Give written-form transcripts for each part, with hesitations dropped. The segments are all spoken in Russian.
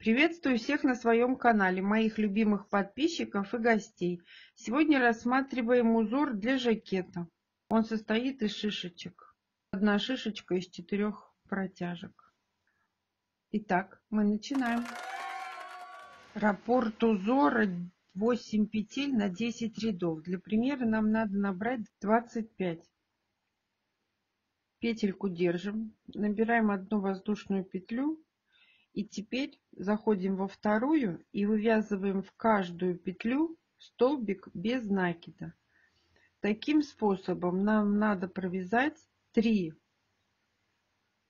Приветствую всех на своем канале, моих любимых подписчиков и гостей. Сегодня рассматриваем узор для жакета. Он состоит из шишечек. Одна шишечка из 4 протяжек. Итак, мы начинаем. Раппорт узора 8 петель на 10 рядов. Для примера нам надо набрать 25. Петельку держим, набираем одну воздушную петлю. И теперь заходим во вторую и вывязываем в каждую петлю столбик без накида. Таким способом нам надо провязать 3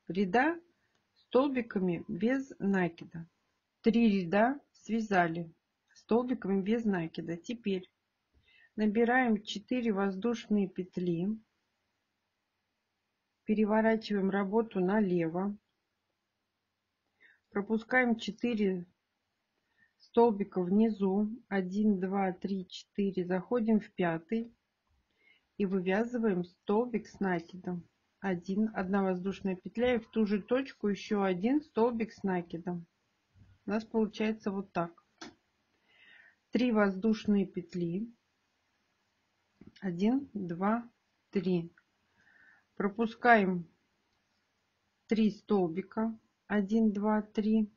ряда столбиками без накида. 3 ряда связали столбиками без накида. Теперь набираем 4 воздушные петли, переворачиваем работу налево. Пропускаем 4 столбика внизу, 1, 2, 3, 4, заходим в 5 и вывязываем столбик с накидом. 1 воздушная петля и в ту же точку еще 1 столбик с накидом. У нас получается вот так. 3 воздушные петли, 1, 2, 3. Пропускаем 3 столбика, 1, 2, 3.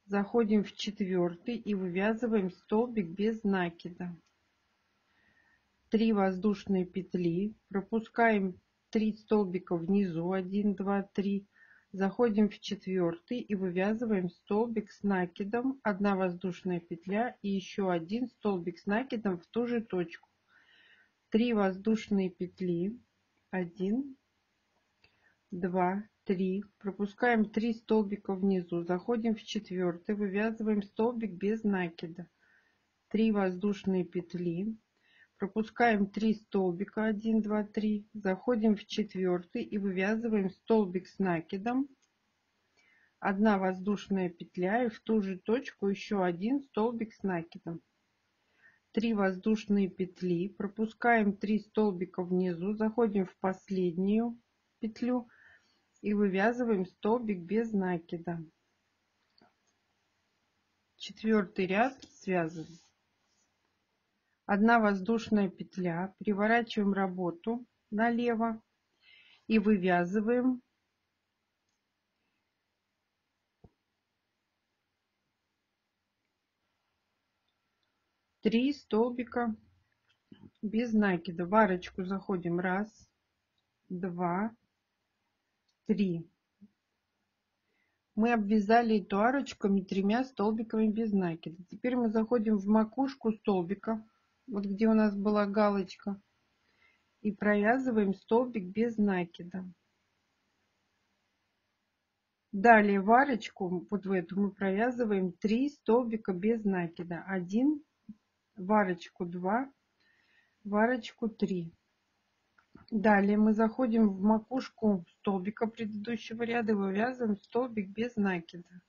Заходим в 4 и вывязываем столбик без накида. 3 воздушные петли, пропускаем 3 столбика внизу, 1, 2, 3. Заходим в 4 и вывязываем столбик с накидом, 1 воздушная петля и еще 1 столбик с накидом в ту же точку. 3 воздушные петли, 1, 2, 3. Пропускаем 3 столбика внизу, заходим в 4, вывязываем столбик без накида. 3 воздушные петли, пропускаем 3 столбика, 1, 2, 3. Заходим в 4 и вывязываем столбик с накидом. 1 воздушная петля и в ту же точку еще 1 столбик с накидом. 3 воздушные петли, пропускаем 3 столбика внизу, заходим в последнюю петлю и вывязываем столбик без накида. 4 ряд связан. 1 воздушная петля, переворачиваем работу налево и вывязываем 3 столбика без накида. В арочку заходим 1, 2, 3. Мы обвязали эту арочку 3 столбиками без накида. Теперь мы заходим в макушку столбика, вот где у нас была галочка, и провязываем столбик без накида. Далее в арочку, вот в эту, мы провязываем 3 столбика без накида. 1, в арочку 2, в арочку 3. Далее мы заходим в макушку столбика предыдущего ряда и вывязываем столбик без накида.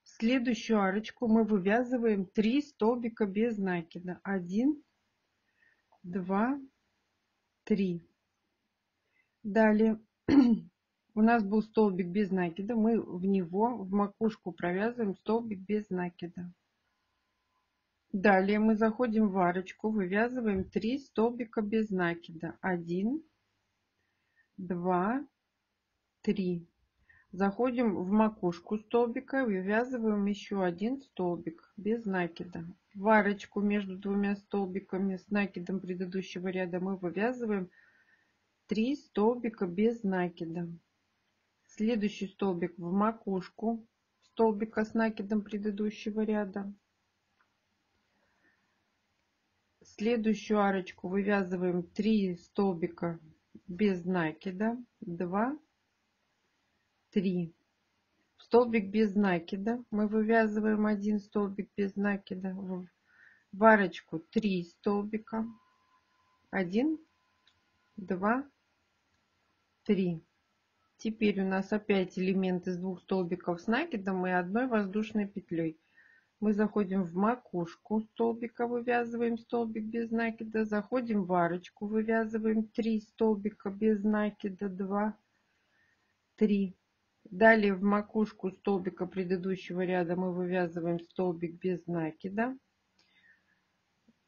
В следующую арочку мы вывязываем 3 столбика без накида. 1, 2, 3. Далее у нас был столбик без накида, мы в него, в макушку провязываем столбик без накида. Далее мы заходим в арочку, вывязываем 3 столбика без накида. 1, 2, 3. Заходим в макушку столбика, вывязываем еще 1 столбик без накида. В арочку между 2 столбиками с накидом предыдущего ряда мы вывязываем 3 столбика без накида. Следующий столбик в макушку столбика с накидом предыдущего ряда. Следующую арочку вывязываем 3 столбика без накида, 2, 3. В столбик без накида мы вывязываем 1 столбик без накида, в арочку 3 столбика, 1, 2, 3. Теперь у нас опять элемент из 2 столбиков с накидом и 1 воздушной петлей. Мы заходим в макушку столбика, вывязываем столбик без накида, заходим в арочку, вывязываем 3 столбика без накида, 2, 3. Далее в макушку столбика предыдущего ряда мы вывязываем столбик без накида.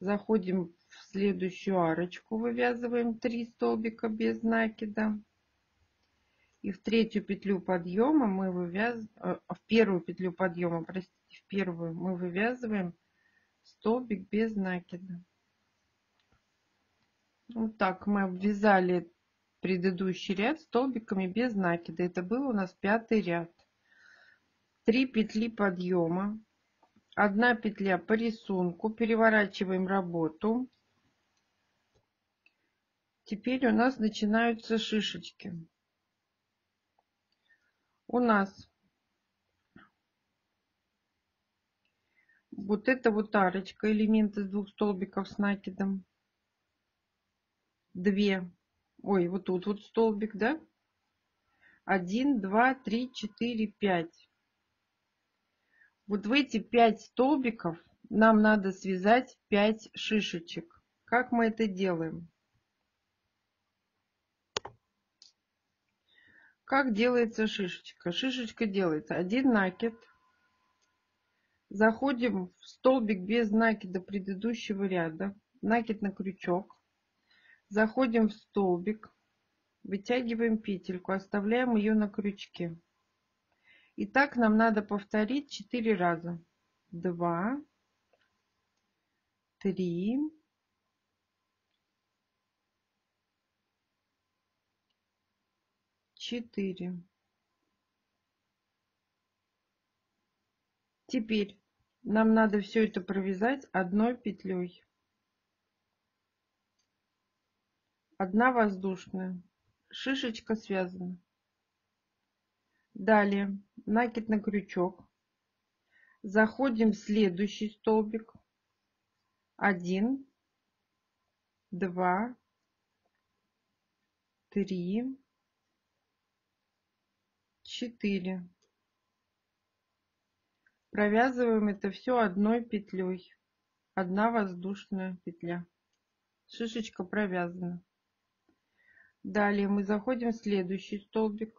Заходим в следующую арочку, вывязываем 3 столбика без накида. И в третью петлю подъема мы вывязываем, в первую петлю подъема, простите, в первую мы вывязываем столбик без накида. Вот так мы обвязали предыдущий ряд столбиками без накида. Это был у нас 5-й ряд. 3 петли подъема, 1 петля по рисунку, переворачиваем работу. Теперь у нас начинаются шишечки. У нас вот эта вот арочка, элемент из 2 столбиков с накидом. 2. Ой, вот тут вот столбик, да? 1, 2, 3, 4, 5. Вот в эти 5 столбиков нам надо связать 5 шишечек. Как мы это делаем? Как делается шишечка? Шишечка делается 1 накид. Заходим в столбик без накида предыдущего ряда. Накид на крючок. Заходим в столбик. Вытягиваем петельку. Оставляем ее на крючке. И так нам надо повторить 4 раза. 2, 3, 4. Теперь нам надо все это провязать одной петлей. 1 воздушная. Шишечка связана. Далее накид на крючок. Заходим в следующий столбик. 1, 2, 3, 4. Провязываем это все одной петлей. 1 воздушная петля. Шишечка провязана. Далее мы заходим в следующий столбик.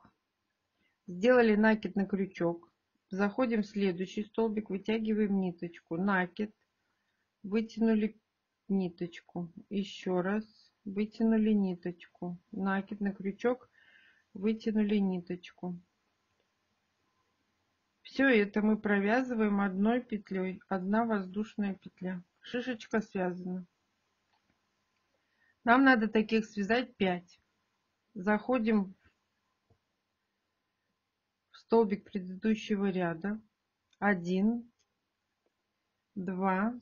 Сделали накид на крючок. Заходим в следующий столбик, вытягиваем ниточку. Накид. Вытянули ниточку. Еще раз. Вытянули ниточку. Накид на крючок. Вытянули ниточку. Все это мы провязываем одной петлей. 1 воздушная петля. Шишечка связана. Нам надо таких связать 5. Заходим в столбик предыдущего ряда. 1, 2,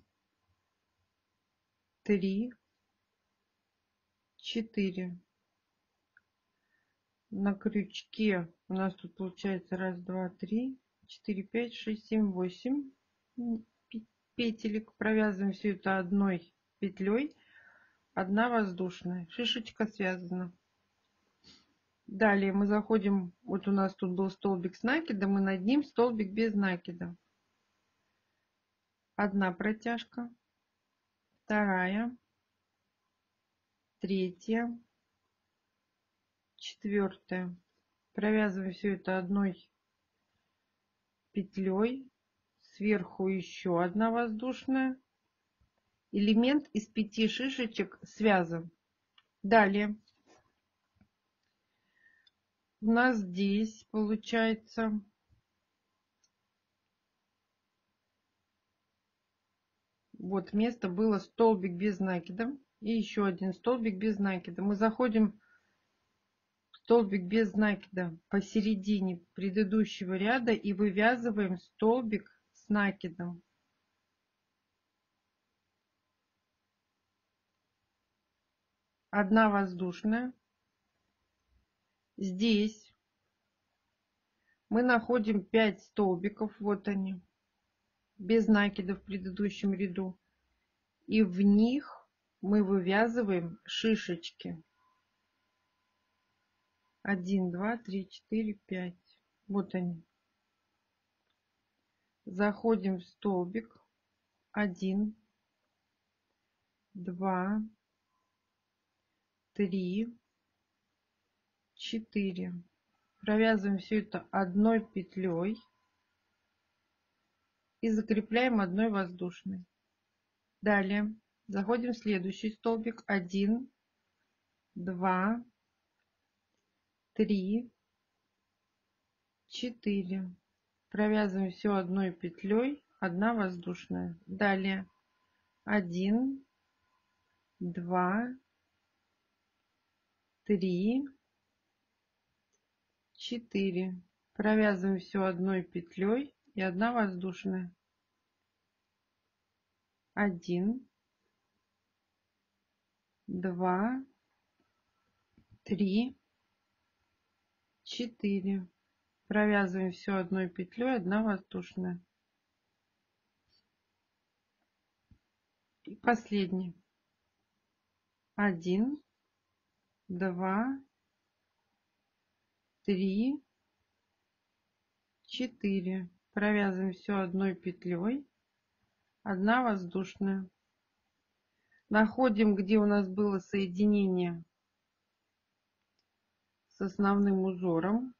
3, 4. На крючке у нас тут получается 1, 2, 3, 4, 5, 6, 7, 8 петелек. Провязываем все это одной петлей. 1 воздушная. Шишечка связана. Далее мы заходим, вот у нас тут был столбик с накидом, и над ним столбик без накида. 1 протяжка, 2, 3, 4. Провязываем все это одной петлей. Сверху еще 1 воздушная. Элемент из 5 шишечек связан. Далее у нас здесь получается вот место было столбик без накида и еще 1 столбик без накида. Мы заходим в столбик без накида посередине предыдущего ряда и вывязываем столбик с накидом. 1 воздушная. Здесь мы находим 5 столбиков, вот они, без накида в предыдущем ряду. И в них мы вывязываем шишечки. 1, 2, 3, 4, 5. Вот они. Заходим в столбик. 1, 2, 3, 4. Провязываем все это одной петлей и закрепляем одной воздушной. Далее заходим в следующий столбик. 1, 2, 3, 4. Провязываем все одной петлей, одна воздушная. Далее 1, 2, 3, 4. Провязываем все одной петлей и одна воздушная. 1, 2, 3, 4. Провязываем все одной петлей, одна воздушная. И последний. 1, 2, 3, 4. Провязываем все одной петлей, одна воздушная. Находим, где у нас было соединение с основным узором,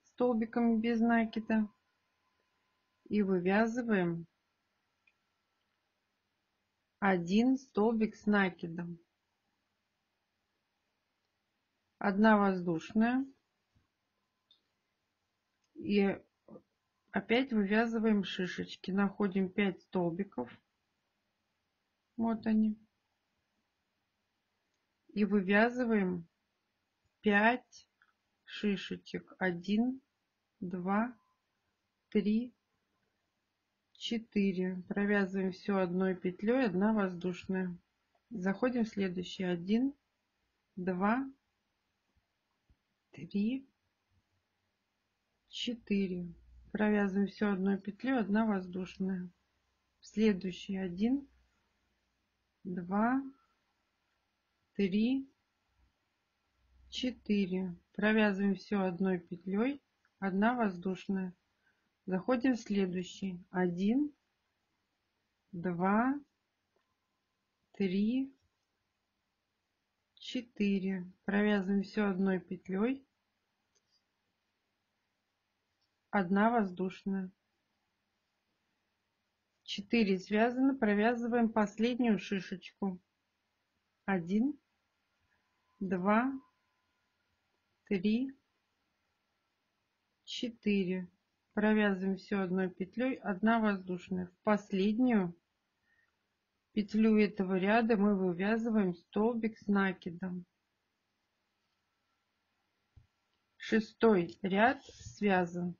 столбиками без накида, и вывязываем один столбик с накидом. Одна воздушная. И опять вывязываем шишечки. Находим 5 столбиков. Вот они. И вывязываем 5 шишечек. 1, 2, 3, 4. Провязываем все одной петлей, одна воздушная. Заходим в следующий. 1, 2, 3, 4. Провязываем все одной петлей, одна воздушная. Следующий. 1, 2, 3, 4. Провязываем все одной петлей, одна воздушная. Заходим в следующий. 1, 2, 3, 4. Провязываем все одной петлей, одна воздушная. 4 связано, провязываем последнюю шишечку. 1, 2, 3, 4. Провязываем все одной петлей, одна воздушная. В последнюю петлю этого ряда мы вывязываем столбик с накидом. 6-й ряд связан.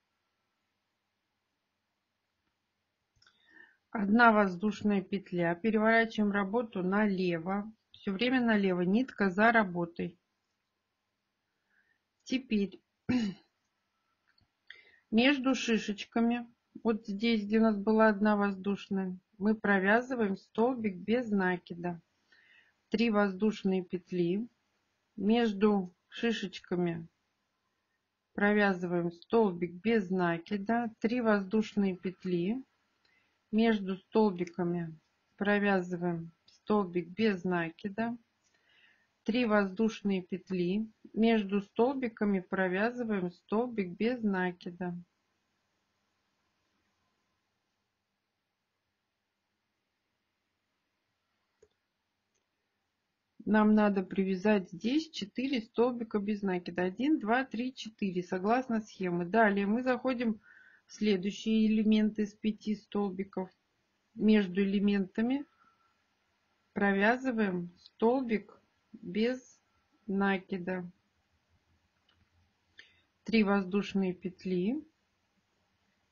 Одна воздушная петля. Переворачиваем работу налево. Все время налево. Нитка за работой. Теперь между шишечками, вот здесь, где у нас была одна воздушная, мы провязываем столбик без накида. 3 воздушные петли. Между шишечками провязываем столбик без накида. 3 воздушные петли. Между столбиками провязываем столбик без накида. 3 воздушные петли. Между столбиками провязываем столбик без накида. Нам надо привязать здесь 4 столбика без накида. 1, 2, 3, 4. Согласно схеме. Далее мы заходим в следующие элементы из 5 столбиков. Между элементами провязываем столбик без накида. 3 воздушные петли.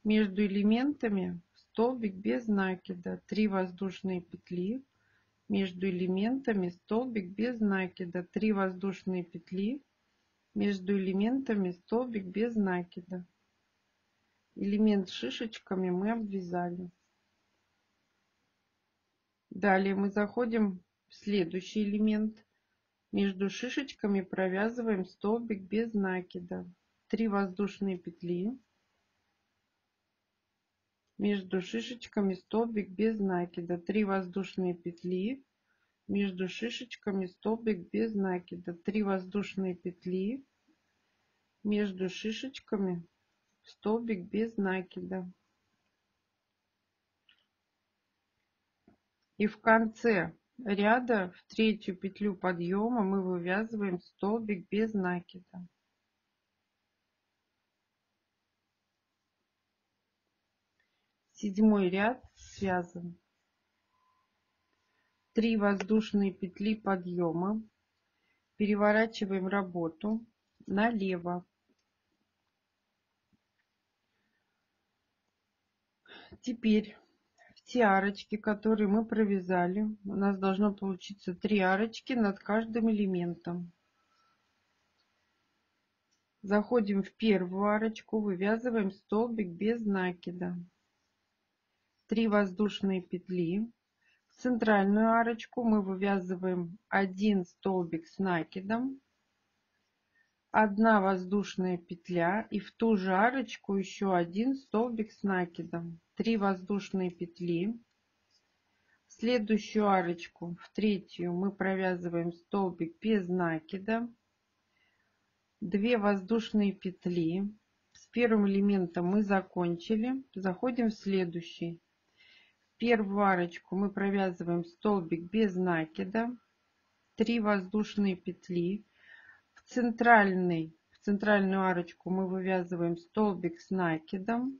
Между элементами столбик без накида. 3 воздушные петли. Между элементами столбик без накида. 3 воздушные петли. Между элементами столбик без накида. Элемент с шишечками мы обвязали. Далее мы заходим в следующий элемент. Между шишечками провязываем столбик без накида. 3 воздушные петли. Между шишечками столбик без накида. 3 воздушные петли. Между шишечками столбик без накида. 3 воздушные петли. между шишечками столбик без накида. И в конце ряда в третью петлю подъема мы вывязываем столбик без накида. Седьмой ряд связан. 3 воздушные петли подъема. Переворачиваем работу налево. Теперь в те арочки, которые мы провязали, у нас должно получиться 3 арочки над каждым элементом. Заходим в первую арочку, вывязываем столбик без накида. 3 воздушные петли. В центральную арочку мы вывязываем 1 столбик с накидом, 1 воздушная петля и в ту же арочку еще 1 столбик с накидом. 3 воздушные петли. В следующую арочку, в третью, мы провязываем столбик без накида, 2 воздушные петли. С первым элементом мы закончили. Заходим в следующий. В первую арочку мы провязываем столбик без накида, 3 воздушные петли. В центральную арочку мы вывязываем столбик с накидом,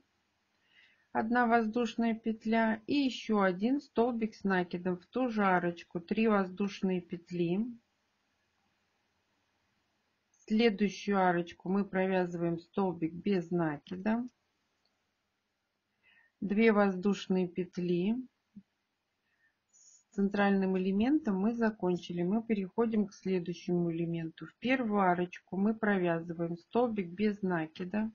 1 воздушная петля и еще 1 столбик с накидом. В ту же арочку 3 воздушные петли. Следующую арочку мы провязываем столбик без накида, 2 воздушные петли. С центральным элементом мы закончили. Мы переходим к следующему элементу. В первую арочку мы провязываем столбик без накида,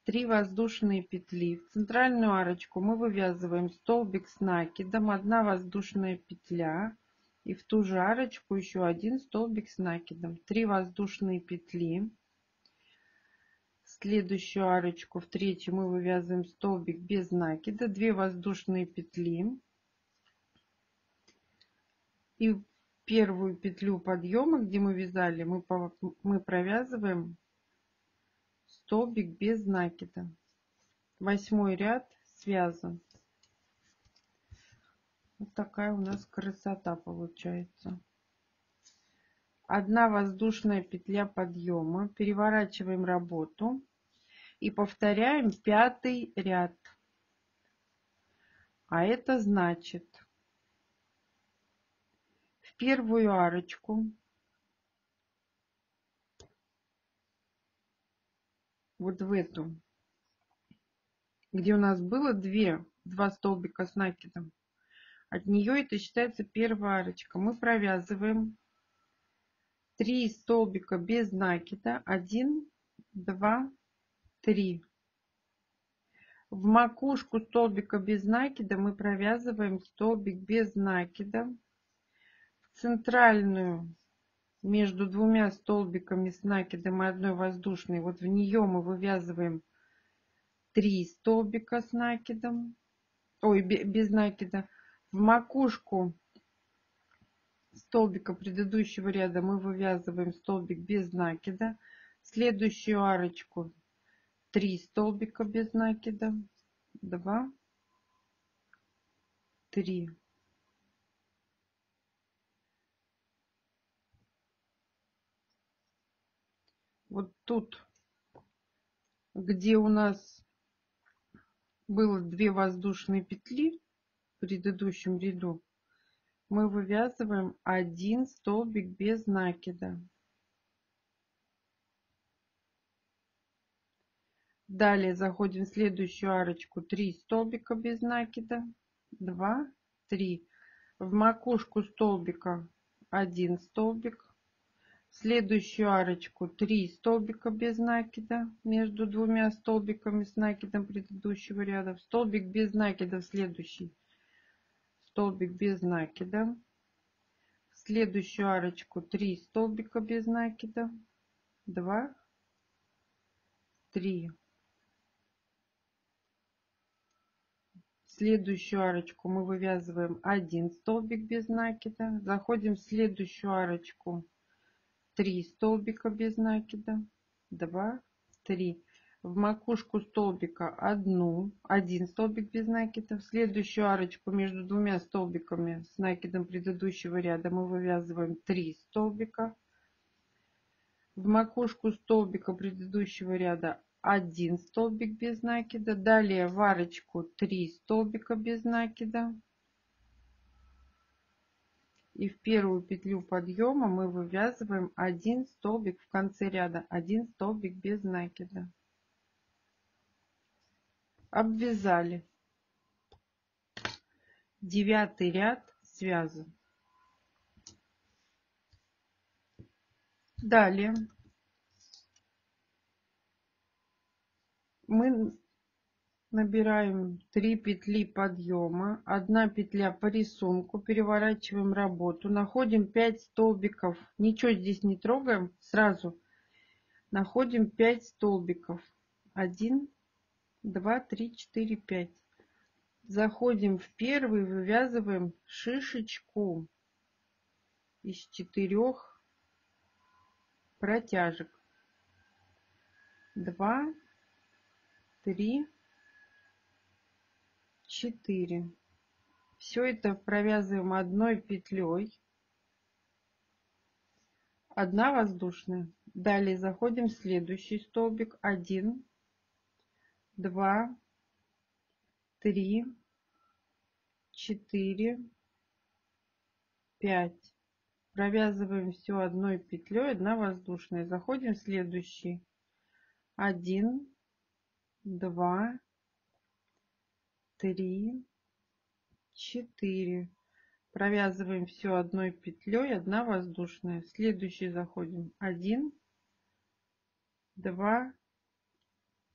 3 воздушные петли. В центральную арочку мы вывязываем столбик с накидом, 1 воздушная петля. И в ту же арочку еще 1 столбик с накидом, 3 воздушные петли. Следующую арочку, в третью, мы вывязываем столбик без накида, 2 воздушные петли. И первую петлю подъема, где мы вязали, мы провязываем столбик без накида. 8 ряд связан. Вот такая у нас красота получается. 1 воздушная петля подъема. Переворачиваем работу и повторяем 5 ряд. А это значит, в первую арочку, вот в эту, где у нас было 2 столбика с накидом, от нее это считается первая арочка. Мы провязываем 3 столбика без накида, 1, 2, 3. В макушку столбика без накида мы провязываем столбик без накида. В центральную между 2 столбиками с накидом и 1 воздушной, вот в нее мы вывязываем 3 столбика с накидом, без накида. В макушку столбика предыдущего ряда мы вывязываем столбик без накида. В следующую арочку 3 столбика без накида, 2, 3. Вот тут, где у нас было 2 воздушные петли в предыдущем ряду, мы вывязываем 1 столбик без накида. Далее заходим в следующую арочку, 3 столбика без накида, 2, 3. В макушку столбика 1 столбик. В следующую арочку 3 столбика без накида между 2 столбиками с накидом предыдущего ряда. В столбик без накида в следующий столбик без накида. В следующую арочку 3 столбика без накида, 2, 3. Следующую арочку мы вывязываем 1 столбик без накида. Заходим в следующую арочку, 3 столбика без накида, 2, 3. В макушку столбика один столбик без накида. В следующую арочку между двумя столбиками с накидом предыдущего ряда мы вывязываем 3 столбика. В макушку столбика предыдущего ряда один столбик без накида. Далее в арочку 3 столбика без накида. И в первую петлю подъема мы вывязываем один столбик в конце ряда, один столбик без накида. Обвязали. 9 ряд связан. Далее мы набираем 3 петли подъема, 1 петля по рисунку, переворачиваем работу, находим 5 столбиков, ничего здесь не трогаем, сразу находим 5 столбиков, 1, 2, 3, 4, 5. Заходим в первый, вывязываем шишечку из 4 протяжек. 2, 3, 4. Все это провязываем одной петлей. 1 воздушная. Далее заходим в следующий столбик. 1, 2, 3, 4, 5. Провязываем все одной петлей, 1 воздушная. Заходим в следующий. 1, 2, 3, 4. Провязываем все одной петлей, 1 воздушная. В следующий заходим. 1, 2,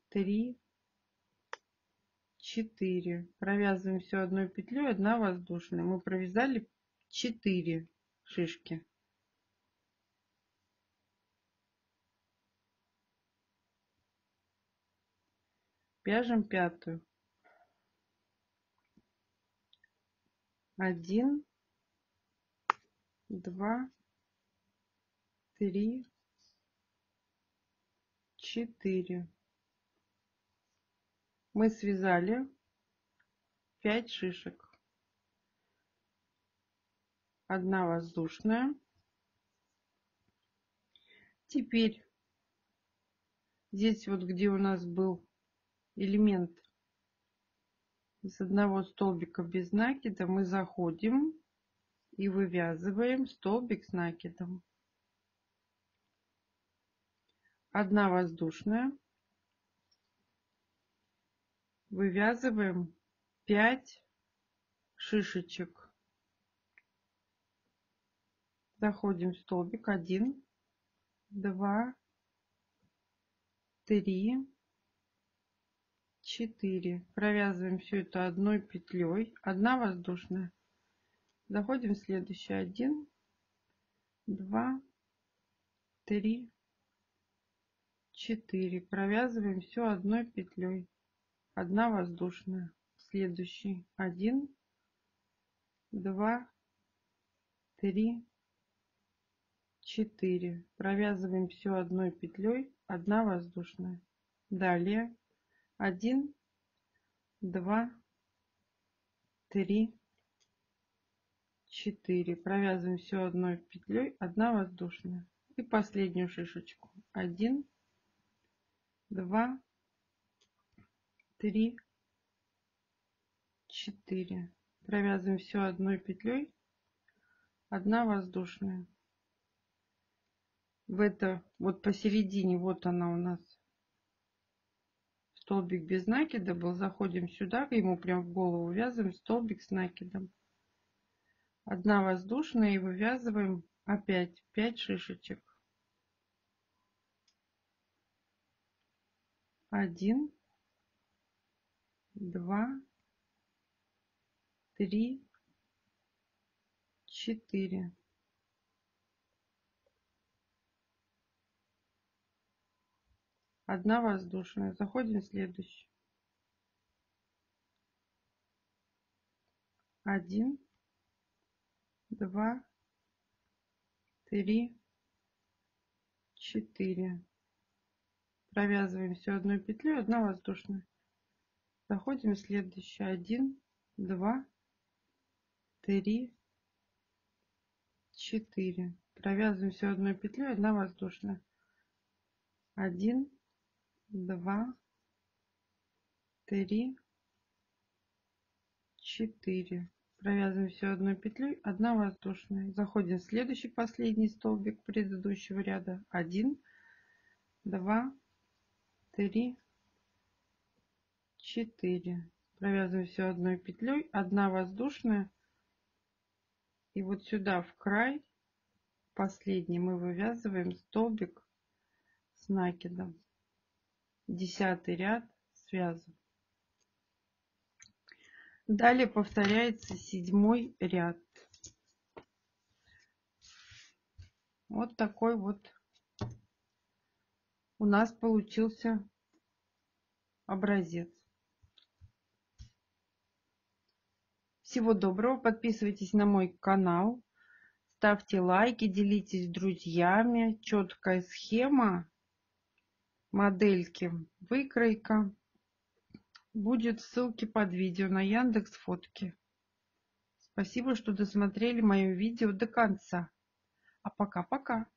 3, 4. Провязываем все одной петлей, 1 воздушная. Мы провязали 4 шишки. Вяжем 5. 1, 2, 3, 4. Мы связали 5 шишек. 1 воздушная. Теперь здесь вот, где у нас был элемент из одного столбика без накида, мы заходим и вывязываем столбик с накидом. 1 воздушная. Вывязываем 5 шишечек. Заходим в столбик. 1, 2, 3, 4. Провязываем все это одной петлей. 1 воздушная. Заходим в следующий. 1, 2, 3, 4. Провязываем все одной петлей. 1 воздушная. Следующий. 1, 2, 3, 4. Провязываем все одной петлей. 1 воздушная. Далее 1, 2, 3, 4. Провязываем все одной петлей. 1 воздушная. И последнюю шишечку. 1, 2, 3, 4. Провязываем все одной петлей. 1 воздушная. В это вот посередине, вот она у нас, столбик без накида был. Заходим сюда, ему прям в голову вязываем столбик с накидом. 1 воздушная и вывязываем опять 5 шишечек. 1, 2, 3, 4. Одна воздушная. Заходим в следующий. 1, 2, 3, 4. Провязываем все одной петлей, 1 воздушная. Заходим в следующую. 1, 2, 3, 4. Провязываем все одной петлей, 1 воздушная. 1, 2, 3, 4. Провязываем все одной петлей, 1 воздушная. Заходим в следующий, последний столбик предыдущего ряда. 1, 2, 3, 4. Провязываем все одной петлей, 1 воздушная. И вот сюда в край последний мы вывязываем столбик с накидом. 10 ряд связок. Далее повторяется 7 ряд. Вот такой вот у нас получился образец. Всего доброго, подписывайтесь на мой канал, ставьте лайки, делитесь с друзьями. Четкая схема модельки, выкройка. Будет ссылки под видео на Яндекс Фотки. Спасибо, что досмотрели мое видео до конца. А пока-пока.